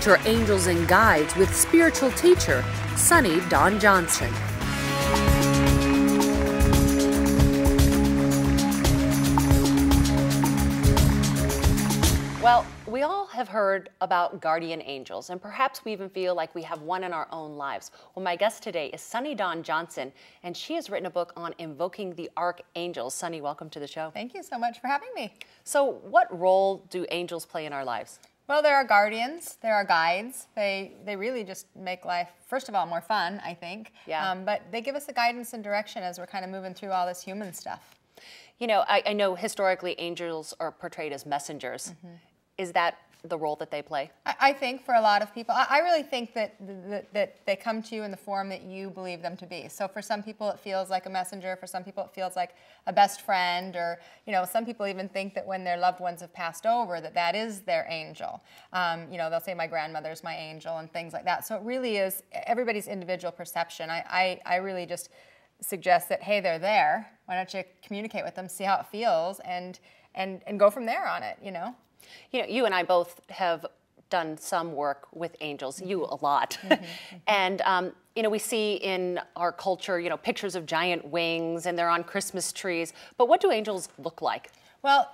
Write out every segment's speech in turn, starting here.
Meet your angels and guides with spiritual teacher, Sunny Dawn Johnston. Well, we all have heard about guardian angels, and perhaps we even feel like we have one in our own lives. Well, my guest today is Sunny Dawn Johnston, and she has written a book on invoking the Archangels. Sunny, welcome to the show. Thank you so much for having me. So what role do angels play in our lives? Well, there are guardians, there are guides. They really just make life, first of all, more fun, I think. Yeah. But they give us a guidance and direction as we're kind of moving through all this human stuff. You know, I know historically angels are portrayed as messengers. Mm-hmm. Is that the role that they play? I think for a lot of people, I really think that they come to you in the form that you believe them to be. So for some people it feels like a messenger, for some people it feels like a best friend, or some people even think that when their loved ones have passed over that is their angel. They'll say my grandmother's my angel and things like that. So it really is everybody's individual perception. I really just suggest that, hey, they're there. Why don't you communicate with them, see how it feels, and go from there on it, You know, you and I both have done some work with angels, mm-hmm. you a lot. Mm-hmm, mm-hmm. And, we see in our culture, pictures of giant wings and they're on Christmas trees. But what do angels look like? Well,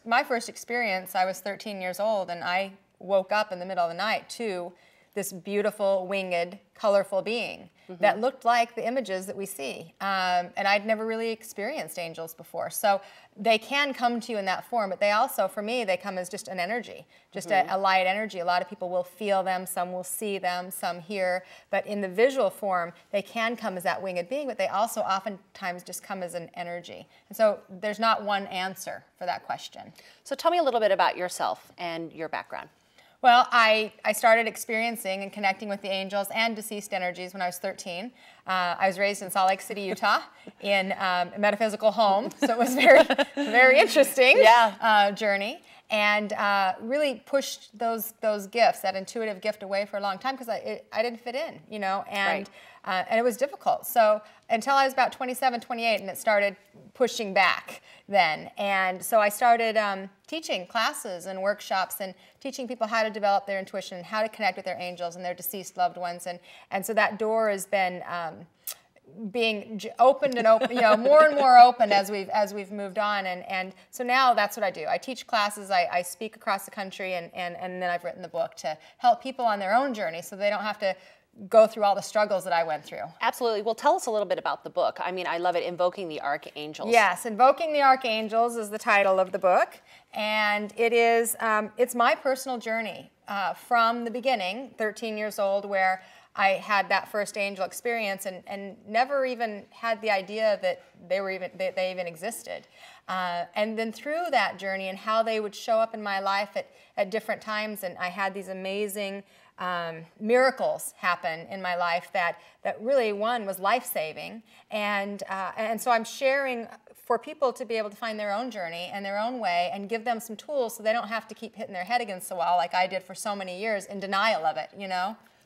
my first experience, I was 13 years old, and I woke up in the middle of the night to this beautiful, winged, colorful being mm-hmm. that looked like the images that we see. And I'd never really experienced angels before. So they can come to you in that form, but they also, for me, they come as just an energy, just mm-hmm. a light energy. A lot of people will feel them, some will see them, some hear. But in the visual form, they can come as that winged being, but they also oftentimes just come as an energy. And so there's not one answer for that question. So tell me a little bit about yourself and your background. Well, I started experiencing and connecting with the angels and deceased energies when I was 13. I was raised in Salt Lake City, Utah, in a metaphysical home, so it was very interesting journey, and really pushed those gifts, that intuitive gift, away for a long time because I didn't fit in, and it was difficult. So until I was about 27, 28, and it started pushing back then. And so I started teaching classes and workshops and teaching people how to develop their intuition, how to connect with their angels and their deceased loved ones. And so that door has been being opened and open, more and more open as we've moved on. And so now that's what I do. I teach classes, I speak across the country, and then I've written the book to help people on their own journey so they don't have to go through all the struggles that I went through. Absolutely. Well, tell us a little bit about the book. I mean, I love it, Invoking the Archangels. Yes, Invoking the Archangels is the title of the book, and it is, it's my personal journey from the beginning, 13 years old, where I had that first angel experience and never even had the idea that they even existed. And then through that journey and how they would show up in my life at different times, and I had these amazing miracles happen in my life that really, one, was life-saving, and so I'm sharing for people to be able to find their own journey and their own way and give them some tools so they don't have to keep hitting their head against the wall like I did for so many years in denial of it,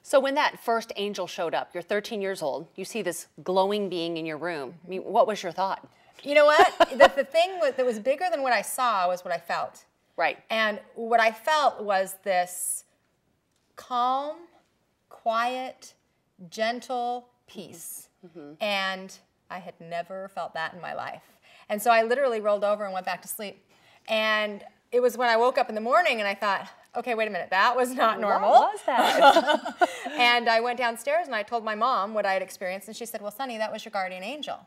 So when that first angel showed up, you're 13 years old, you see this glowing being in your room. I mean, what was your thought? You know what? the thing that was bigger than what I saw was what I felt. Right. And what I felt was this calm, quiet, gentle peace. Mm-hmm. And I had never felt that in my life. And so I literally rolled over and went back to sleep. And it was when I woke up in the morning and I thought, okay, wait a minute, that was not normal. What was that? And I went downstairs and I told my mom what I had experienced, and she said, well, Sunny, that was your guardian angel.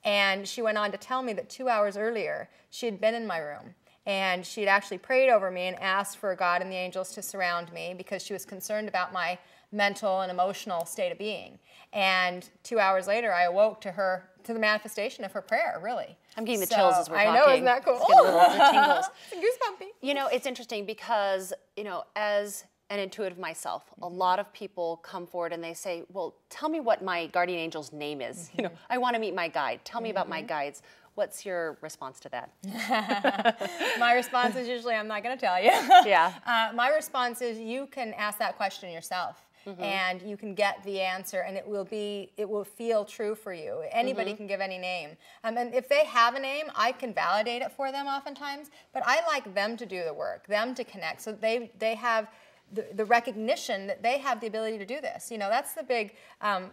And she went on to tell me that 2 hours earlier, she had been in my room. And she had actually prayed over me and asked for God and the angels to surround me because she was concerned about my mental and emotional state of being. And 2 hours later, I awoke to the manifestation of her prayer, really. I'm getting the chills as we're talking. I know, isn't that cool? It's getting a little tingles. It's goosebumpy. It's interesting because, as an intuitive myself, a lot of people come forward and they say, well, tell me what my guardian angel's name is. Mm-hmm. I want to meet my guide. Tell me about my guides. What's your response to that? My response is usually, I'm not going to tell you. Yeah. My response is, you can ask that question yourself. Mm-hmm. And you can get the answer, and it will feel true for you. Anybody mm-hmm. can give any name. And if they have a name, I can validate it for them oftentimes, but I like them to do the work, them to connect. So they have the recognition that they have the ability to do this. You know, that's the big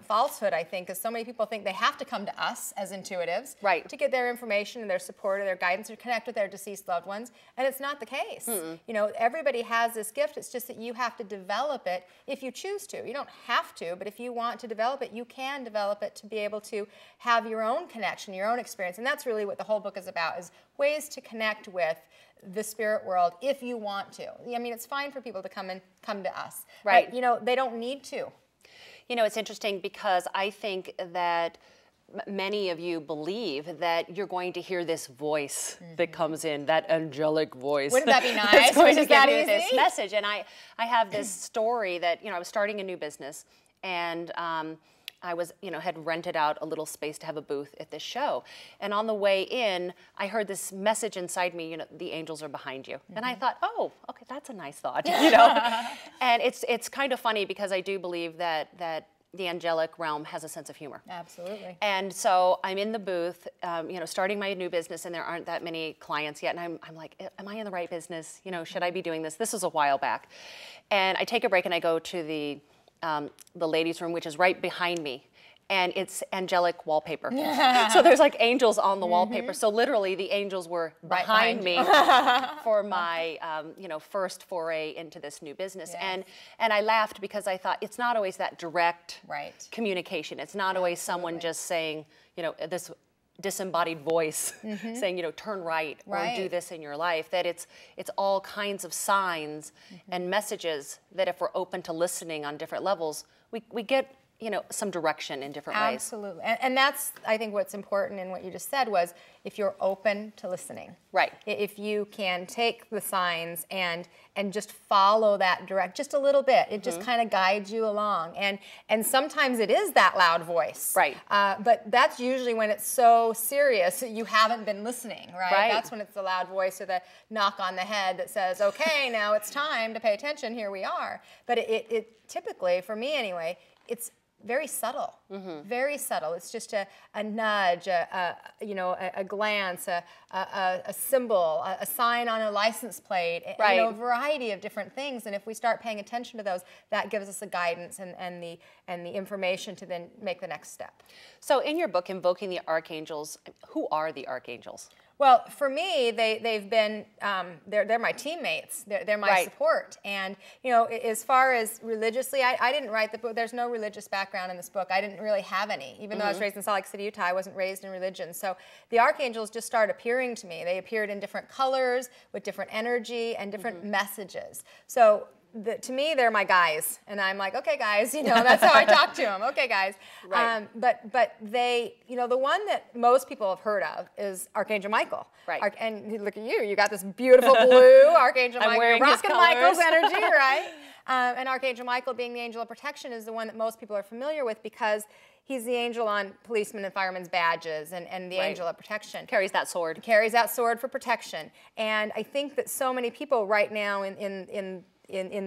falsehood, I think, is so many people think they have to come to us as intuitives to get their information and their support or their guidance or connect with their deceased loved ones, and it's not the case. You know, everybody has this gift. It's just that you have to develop it if you choose to. You don't have to, but if you want to develop it, you can develop it to be able to have your own connection, your own experience, and that's really what the whole book is about, is ways to connect with the spirit world if you want to. I mean, it's fine for people to come to us. But, you know, they don't need to. You know, it's interesting because I think that many of you believe that you're going to hear this voice that comes in, that angelic voice. Wouldn't that be nice? It's going to give you this message. And I have this story that, you know, I was starting a new business, and I was, you know, had rented out a little space to have a booth at this show. And on the way in, I heard this message inside me, you know, the angels are behind you. And I thought, oh, okay, that's a nice thought, you know. And it's kind of funny because I do believe that the angelic realm has a sense of humor. Absolutely. And so I'm in the booth, you know, starting my new business, and there aren't that many clients yet. And I'm like, am I in the right business? You know, should I be doing this? This was a while back. And I take a break and I go to the ladies' room, which is right behind me, and it's angelic wallpaper. So there's like angels on the wallpaper. So literally the angels were behind me for my you know, first foray into this new business. And I laughed because I thought it's not always that direct communication. It's not always someone just saying, you know, this disembodied voice saying, you know, turn right or do this in your life. That it's all kinds of signs and messages that if we're open to listening on different levels, we get, you know, some direction in different ways. Absolutely. And that's, I think, what's important in what you just said was if you're open to listening. If you can take the signs and just follow that just a little bit. It just kind of guides you along. And sometimes it is that loud voice. But that's usually when it's so serious that you haven't been listening, That's when it's the loud voice or the knock on the head that says, okay, now it's time to pay attention, here we are. But it typically, for me anyway, it's very subtle, very subtle. It's just a nudge, you know, a glance, a symbol, a sign on a license plate, you know, a variety of different things. And if we start paying attention to those, that gives us the guidance and the information to then make the next step. So in your book, Invoking the Archangels, who are the Archangels? Well, for me, they've been, they're my teammates, they're my support. And, you know, as far as religiously, I didn't write the book, there's no religious background in this book. I didn't really have any. Even though I was raised in Salt Lake City, Utah, I wasn't raised in religion. So the Archangels just started appearing to me. They appeared in different colors, with different energy, and different messages. So to me, they're my guys, and I'm like, okay, guys, you know, that's how I talk to them. Okay, guys. But they, you know, the one that most people have heard of is Archangel Michael. And look at you, you got this beautiful blue Archangel Michael. You're rocking Michael's energy, and Archangel Michael, being the angel of protection, is the one that most people are familiar with because he's the angel on policemen and firemen's badges and the angel of protection. Carries that sword. Carries that sword for protection. And I think that so many people right now in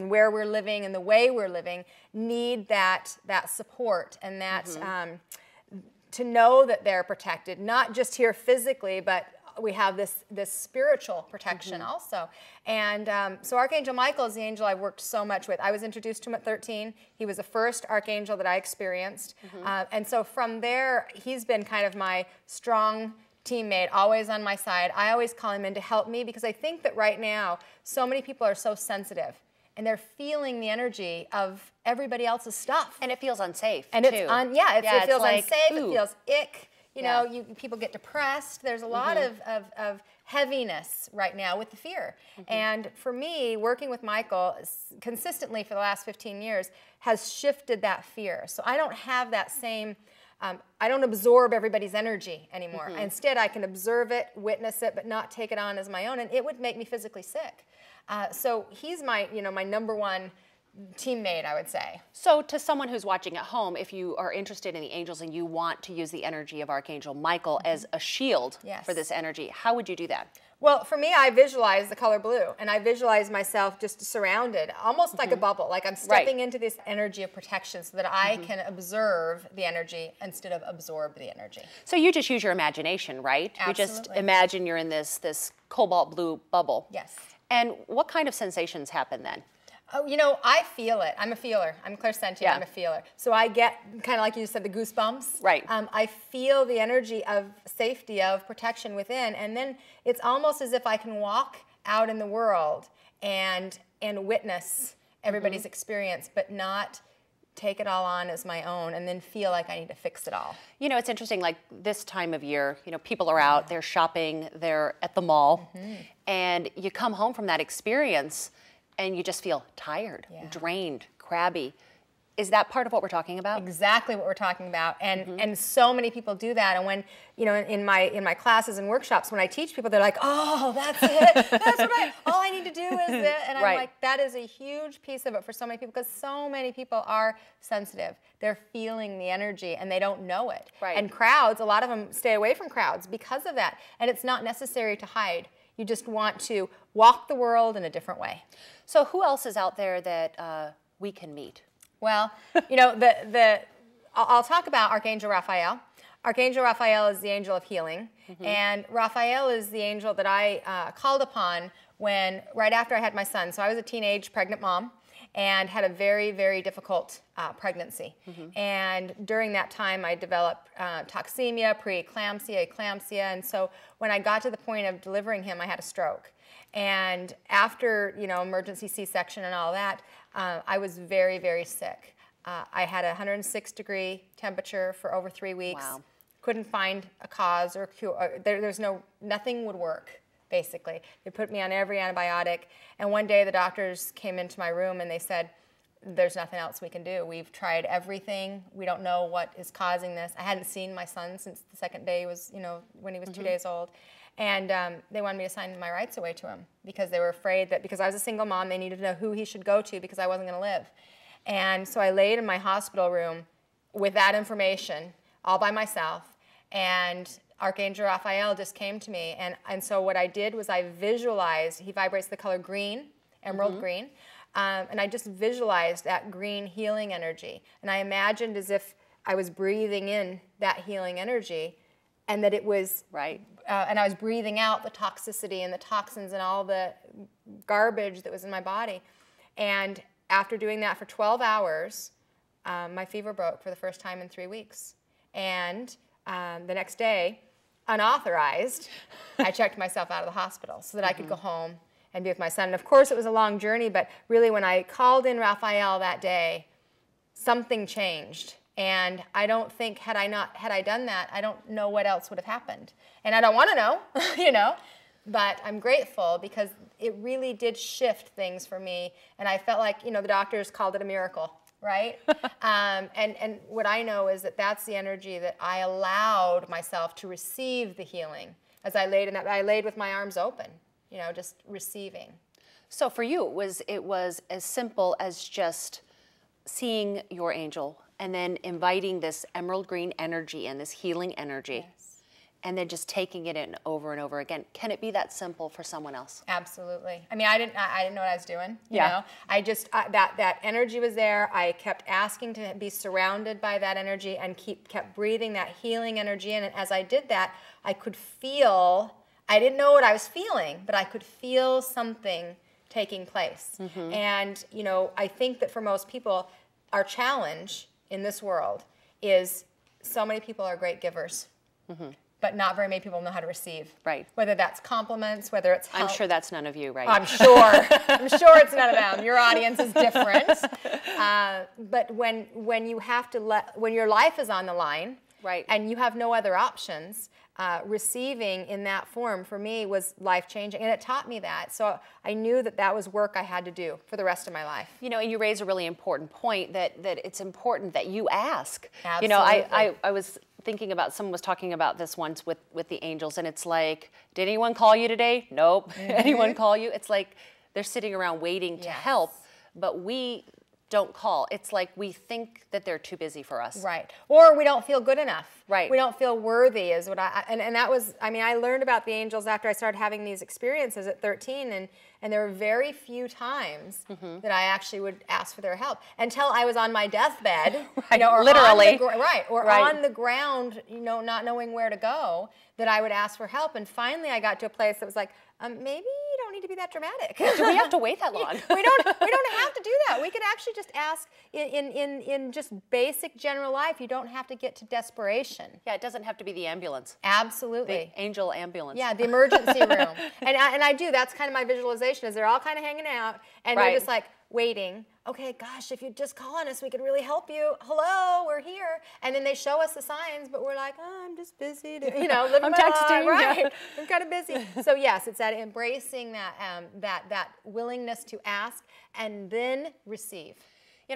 where we're living and the way we're living need that support and that to know that they're protected, not just here physically, but we have this spiritual protection also. And so Archangel Michael is the angel I've worked so much with. I was introduced to him at 13. He was the first archangel that I experienced. And so from there, he's been kind of my strong teammate, always on my side. I always call him in to help me because I think that right now, so many people are so sensitive. And they're feeling the energy of everybody else's stuff. And it feels unsafe, and too. It feels like, unsafe, ooh. It feels ick. You know, people get depressed. There's a lot of heaviness right now with the fear. And for me, working with Michael consistently for the last 15 years has shifted that fear. So I don't have that same, I don't absorb everybody's energy anymore. Instead, I can observe it, witness it, but not take it on as my own. And it would make me physically sick. So he's my, my number one teammate, I would say. So to someone who's watching at home, if you are interested in the angels and you want to use the energy of Archangel Michael as a shield for this energy, how would you do that? Well, for me, I visualize the color blue, and I visualize myself just surrounded, almost like a bubble, like I'm stepping into this energy of protection so that I can observe the energy instead of absorb the energy. So you just use your imagination, right? Absolutely. You just imagine you're in this cobalt blue bubble. Yes. And what kind of sensations happen then? Oh, you know, I feel it. I'm a feeler. I'm clairsentient. Yeah. I'm a feeler. So I get, kind of like you said, the goosebumps. Right. I feel the energy of safety, of protection within, and then it's almost as if I can walk out in the world and witness everybody's experience, but not take it all on as my own and then feel like I need to fix it all. You know, it's interesting, like this time of year, you know, people are out, they're shopping, they're at the mall, and you come home from that experience and you just feel tired, drained, crabby. Is that part of what we're talking about? Exactly what we're talking about, and so many people do that. And when, you know, in my classes and workshops, when I teach people, they're like, "Oh, that's it. That's what all I need to do is it." And I'm like, that is a huge piece of it for so many people, because so many people are sensitive. They're feeling the energy and they don't know it. Right. And crowds, a lot of them stay away from crowds because of that. And it's not necessary to hide. You just want to walk the world in a different way. So who else is out there that we can meet? Well, you know, I'll talk about Archangel Raphael. Archangel Raphael is the angel of healing, and Raphael is the angel that I called upon right after I had my son. So I was a teenage pregnant mom and had a very, very difficult pregnancy. And during that time, I developed toxemia, preeclampsia, eclampsia, and so when I got to the point of delivering him, I had a stroke. And after, you know, emergency C-section and all that, I was very, very sick. I had a 106-degree temperature for over 3 weeks. Wow. Couldn't find a cause or cure. Nothing would work, basically. They put me on every antibiotic. And one day the doctors came into my room and they said, "There's nothing else we can do. We've tried everything. We don't know what is causing this." I hadn't seen my son since the second day was, you know, when he was 2 days old. And they wanted me to sign my rights away to him because they were afraid that because I was a single mom, they needed to know who he should go to because I wasn't going to live. And so I laid in my hospital room with that information all by myself, and Archangel Raphael just came to me. And so what I did was I visualized, he vibrates the color green, emerald green, and I just visualized that green healing energy. And I imagined as if I was breathing in that healing energy, and that it was and I was breathing out the toxicity and the toxins and all the garbage that was in my body. And after doing that for 12 hours, my fever broke for the first time in 3 weeks. And the next day, unauthorized, I checked myself out of the hospital so that I could go home and be with my son. And of course, it was a long journey, but really when I called in Raphael that day, something changed. And I don't think, had I done that, I don't know what else would have happened. And I don't want to know, you know, but I'm grateful because it really did shift things for me. And I felt like, you know, the doctors called it a miracle, right? And what I know is that that's the energy that I allowed myself to receive the healing. As I laid in that, I laid with my arms open, you know, just receiving. So for you, it was as simple as just seeing your angel and then inviting this emerald green energy and this healing energy, and then just taking it in over and over again. Can it be that simple for someone else? Absolutely. I mean, I didn't know what I was doing. You know, I just that energy was there. I kept asking to be surrounded by that energy and kept breathing that healing energy in. And as I did that, I could feel. I didn't know what I was feeling, but I could feel something taking place. And you know, I think that for most people, our challenge in this world is so many people are great givers, but not very many people know how to receive. Right. Whether that's compliments, whether it's help. I'm sure that's none of you, right? I'm sure. I'm sure it's none of them. Your audience is different. But when you have to when your life is on the line, and you have no other options, receiving in that form for me was life-changing, and it taught me that. So I knew that that was work I had to do for the rest of my life. You know, and you raise a really important point that it's important that you ask. Absolutely. You know, I was thinking about, someone was talking about this once with the angels, and it's like, did anyone call you today? Nope. Anyone call you? It's like they're sitting around waiting to help, but we don't call. It's like we think that they're too busy for us. Right. Or we don't feel good enough. Right. We don't feel worthy is what and that was, I mean, I learned about the angels after I started having these experiences at 13, and there were very few times that I actually would ask for their help until I was on my deathbed, you know, or literally. On the ground, you know, not knowing where to go, that I would ask for help. And finally I got to a place that was like, maybe you don't don't need to be that dramatic. Do we have to wait that long? We don't have to do that. We could actually just ask in just basic general life. You don't have to get to desperation. Yeah, it doesn't have to be the ambulance. Absolutely. The angel ambulance. Yeah, the emergency room. And I do. That's kind of my visualization. Is they're all kind of hanging out, and they're just like waiting. Okay, gosh, if you'd just call on us, we could really help you. Hello, we're here. And then they show us the signs, but we're like, oh, I'm just busy. Living I'm my texting. life, right? I'm kind of busy. So yes, it's that embracing that willingness to ask and then receive.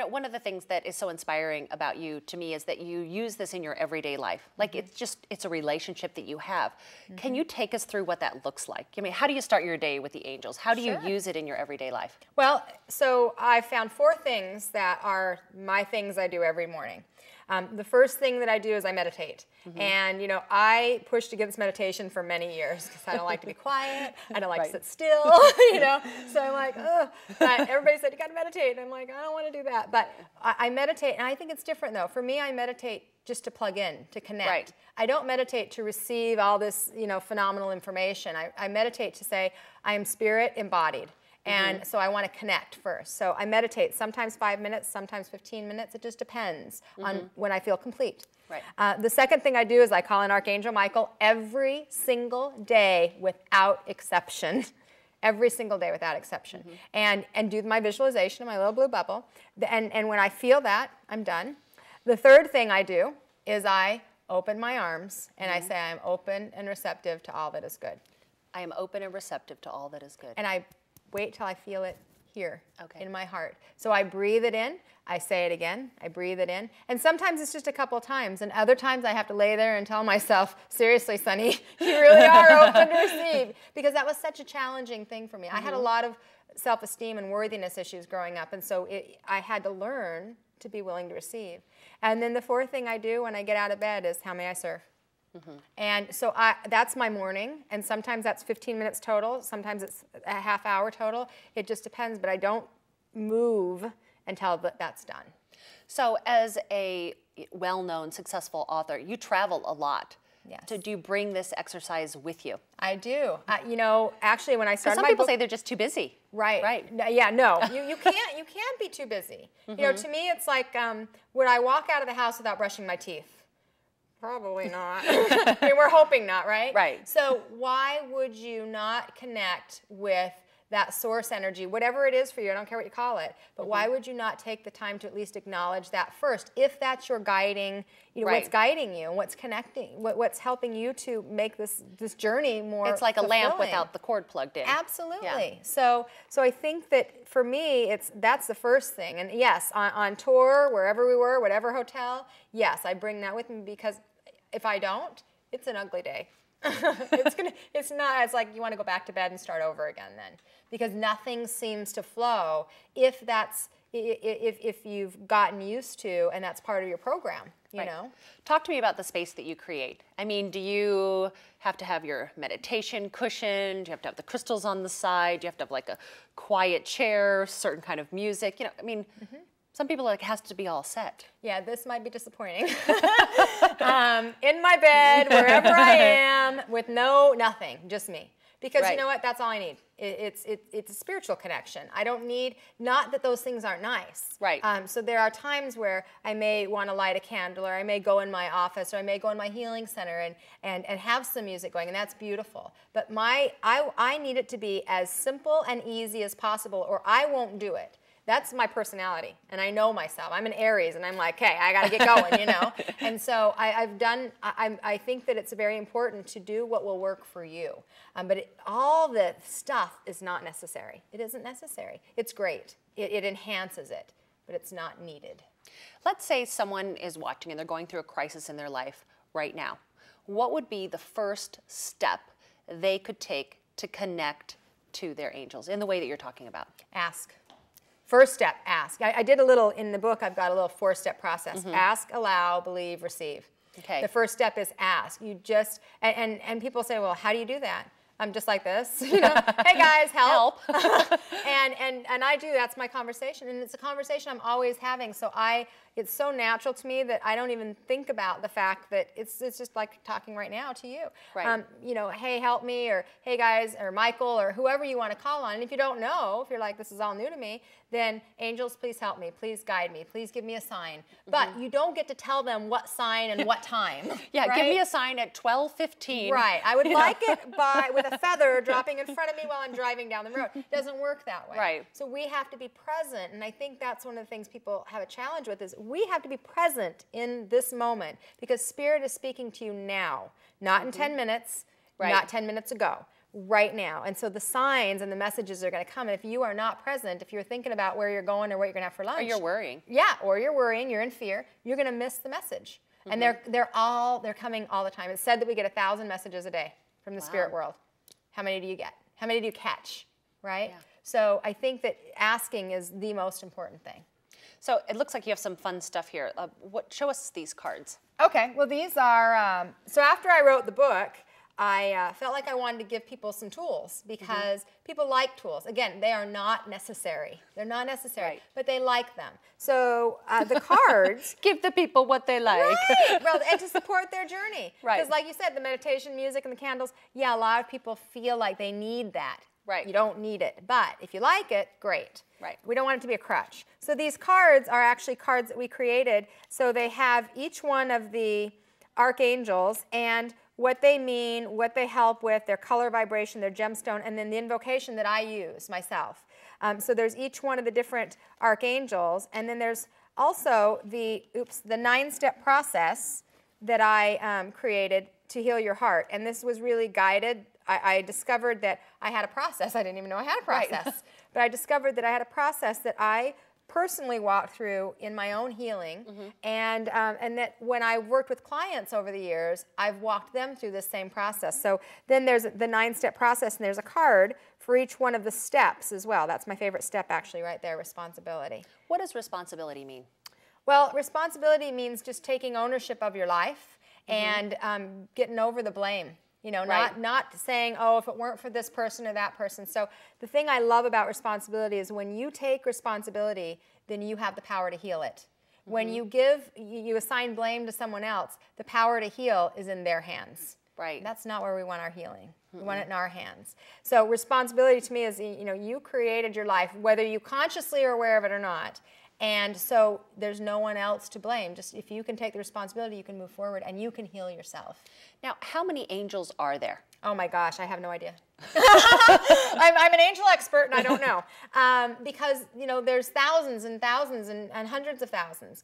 One of the things that is so inspiring about you to me is that you use this in your everyday life. Like it's a relationship that you have. Can you take us through what that looks like? I mean, how do you start your day with the angels? How do you use it in your everyday life? Well, so I found 4 things that are my things I do every morning. The first thing that I do is I meditate. And, I pushed against meditation for many years because I don't like to be quiet. I don't like to sit still, So I'm like, ugh. But everybody said, you got to meditate. And I'm like, I don't want to do that. But I meditate, and I think it's different, though. For me, I meditate just to plug in, to connect. Right. I don't meditate to receive all this, phenomenal information. I meditate to say, I am spirit embodied. And so I want to connect first. So I meditate, sometimes 5 minutes, sometimes 15 minutes. It just depends on when I feel complete. Right. The second thing I do is I call in Archangel Michael every single day without exception. Every single day without exception. And do my visualization in my little blue bubble. And when I feel that, I'm done. The third thing I do is I open my arms and I say, I am open and receptive to all that is good. I am open and receptive to all that is good. And I wait till I feel it here in my heart. So I breathe it in, I say it again, I breathe it in. And sometimes it's just a couple times, and other times I have to lay there and tell myself, seriously, Sunny, you really are open to receive. Because that was such a challenging thing for me. I had a lot of self-esteem and worthiness issues growing up, and so I had to learn to be willing to receive. And then the fourth thing I do when I get out of bed is, how may I serve? And so that's my morning, and sometimes that's 15 minutes total, sometimes it's a half hour total. It just depends, but I don't move until that's done. So as a well-known, successful author, you travel a lot. Yes. So do you bring this exercise with you? I do. Actually, when I started some people say they're just too busy. Right. Right. Yeah, no, you can't be too busy. To me, it's like, would I walk out of the house without brushing my teeth? Probably not. I mean, we're hoping not, right? Right. So why would you not connect with that source energy, whatever it is for you? I don't care what you call it, but why would you not take the time to at least acknowledge that first, if that's your guiding, what's guiding you, what's connecting, what's helping you to make this journey more It's like fulfilling. a lamp without the cord plugged in. Absolutely. Yeah. So I think that for me, that's the first thing. And yes, on tour, wherever we were, whatever hotel, yes, I bring that with me, because if I don't, it's an ugly day. It's like you want to go back to bed and start over again then, because nothing seems to flow if you've gotten used to, and that's part of your program, you know. Talk to me about the space that you create. I mean, do you have to have your meditation cushion? Do you have to have the crystals on the side? Do you have to have like a quiet chair, certain kind of music? I mean, some people it has to be all set. Yeah, this might be disappointing. In my bed, wherever I am, with nothing, just me. Because you know what? That's all I need. It's a spiritual connection. I don't need, not that those things aren't nice. Right. So there are times where I may want to light a candle, or I may go in my office, or I may go in my healing center and have some music going, and that's beautiful. But I need it to be as simple and easy as possible, or I won't do it. That's my personality, and I know myself. I'm an Aries, and I'm like, hey, I got to get going, And so I think that it's very important to do what will work for you. But all the stuff is not necessary. It isn't necessary. It's great. It enhances it, but it's not needed. Let's say someone is watching and they're going through a crisis in their life right now. What would be the first step they could take to connect to their angels in the way that you're talking about? Ask. First step, ask. I did a little, in the book, I've got a little 4-step process. Ask, allow, believe, receive. Okay. The first step is ask. You just, and people say, well, how do you do that? I'm just like this, you know, hey guys, help. and I do, that's my conversation, and it's a conversation I'm always having, so it's so natural to me that I don't even think about the fact that it's just like talking right now to you. Right. You know, hey, help me, or hey guys, or Michael, or whoever you want to call on. And if you don't know, if you're like, this is all new to me, then angels, please help me, please guide me, please give me a sign. But you don't get to tell them what sign and what time. Yeah, right? give me a sign at 12:15. Right, I would like it with a feather dropping in front of me while I'm driving down the road. It doesn't work that way. Right. So we have to be present, and I think that's one of the things people have a challenge with, is we have to be present in this moment, because Spirit is speaking to you now, not in 10 minutes, not 10 minutes ago. Right now. And so the signs and the messages are going to come. And if you are not present, if you're thinking about where you're going or what you're going to have for lunch. Or you're worrying. Yeah, or you're worrying, you're in fear, you're going to miss the message. And they're coming all the time. It's said that we get 1,000 messages a day from the spirit world. How many do you get? How many do you catch? Right? Yeah. So I think that asking is the most important thing. So it looks like you have some fun stuff here. Show us these cards. Okay, well these are, so after I wrote the book, I felt like I wanted to give people some tools, because people like tools. Again, they are not necessary. They're not necessary, but they like them. So the cards... Give the people what they like. Right, well, and to support their journey. Right. Because like you said, the meditation music and the candles, yeah, a lot of people feel like they need that. Right. You don't need it. But if you like it, great. Right. We don't want it to be a crutch. So these cards are actually cards that we created. So they have each one of the archangels and what they mean, what they help with, their color vibration, their gemstone, and then the invocation that I use myself. So there's each one of the different archangels, and then there's also the 9-step process that I created to heal your heart. And this was really guided. I discovered that I had a process. I didn't even know I had a process. Right. But I discovered that I had a process that I personally walked through in my own healing, and that when I worked with clients over the years, I've walked them through this same process. So then there's the 9-step process, and there's a card for each one of the steps as well. That's my favorite step, actually, right there, responsibility. What does responsibility mean? Well, responsibility means just taking ownership of your life and getting over the blame. You know, not saying, oh, if it weren't for this person or that person. So the thing I love about responsibility is when you take responsibility, then you have the power to heal it. When you assign blame to someone else, the power to heal is in their hands. Right. That's not where we want our healing. We want it in our hands. So responsibility to me is, you know, you created your life, whether you consciously are aware of it or not. And so there's no one else to blame. Just if you can take the responsibility, you can move forward and you can heal yourself. Now, how many angels are there? Oh my gosh, I have no idea. I'm an angel expert and I don't know. Because, you know, there's thousands and thousands and hundreds of thousands.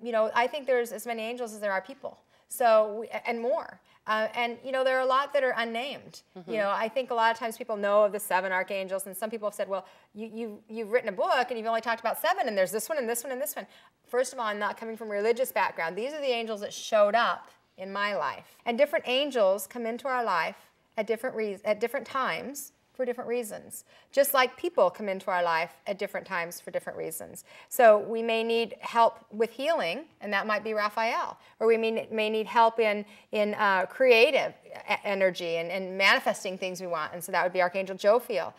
You know, I think there's as many angels as there are people. So, and more. And, you know, there are a lot that are unnamed. You know, I think a lot of times people know of the 7 archangels, and some people have said, well, you've written a book and you've only talked about 7, and there's this one and this one and this one. First of all, I'm not coming from a religious background. These are the angels that showed up in my life. And different angels come into our life at different times for different reasons. Just like people come into our life at different times for different reasons. So we may need help with healing, and that might be Raphael. Or we may need help in creative energy and manifesting things we want, and so that would be Archangel Jophiel.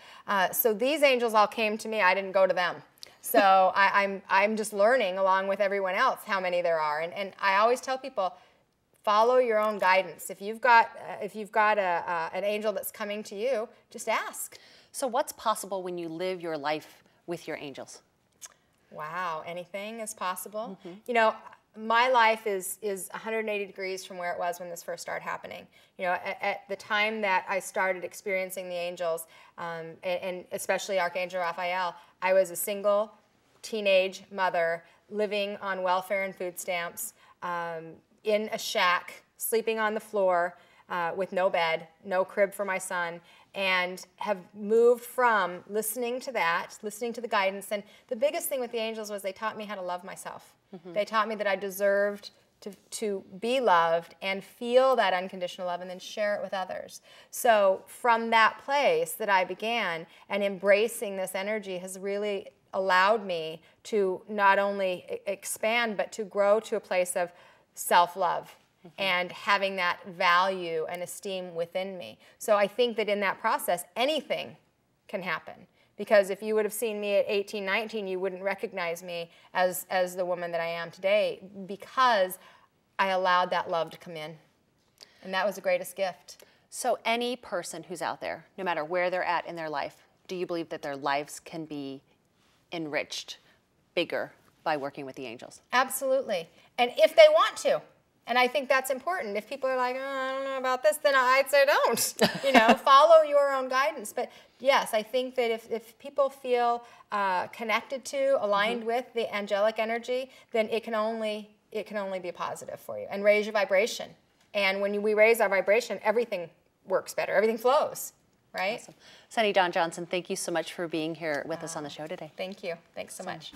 So these angels all came to me. I didn't go to them. So I'm just learning along with everyone else how many there are. And I always tell people, follow your own guidance. If you've got an angel that's coming to you, just ask. So what's possible when you live your life with your angels? Wow, anything is possible. You know, my life is 180 degrees from where it was when this first started happening. You know, at the time that I started experiencing the angels, and especially Archangel Raphael, I was a single teenage mother living on welfare and food stamps, in a shack, sleeping on the floor with no bed, no crib for my son, and have moved from listening to that, listening to the guidance. And the biggest thing with the angels was they taught me how to love myself. They taught me that I deserved to be loved and feel that unconditional love and then share it with others. So from that place that I began, and embracing this energy has really allowed me to not only expand, but to grow to a place of self-love and having that value and esteem within me. So I think that in that process, anything can happen. Because if you would have seen me at 18, 19, you wouldn't recognize me as the woman that I am today, because I allowed that love to come in. And that was the greatest gift. So any person who's out there, no matter where they're at in their life, do you believe that their lives can be enriched, bigger, by working with the Angels? Absolutely. And if they want to. And I think that's important. If people are like, oh, I don't know about this, then I'd say don't. You know, follow your own guidance. But yes, I think that if people feel connected to, aligned with the angelic energy, then it can only be positive for you. And raise your vibration. And when we raise our vibration, everything works better. Everything flows, right? Awesome. Sunny Dawn Johnson, thank you so much for being here with us on the show today. Thank you. Thanks so much.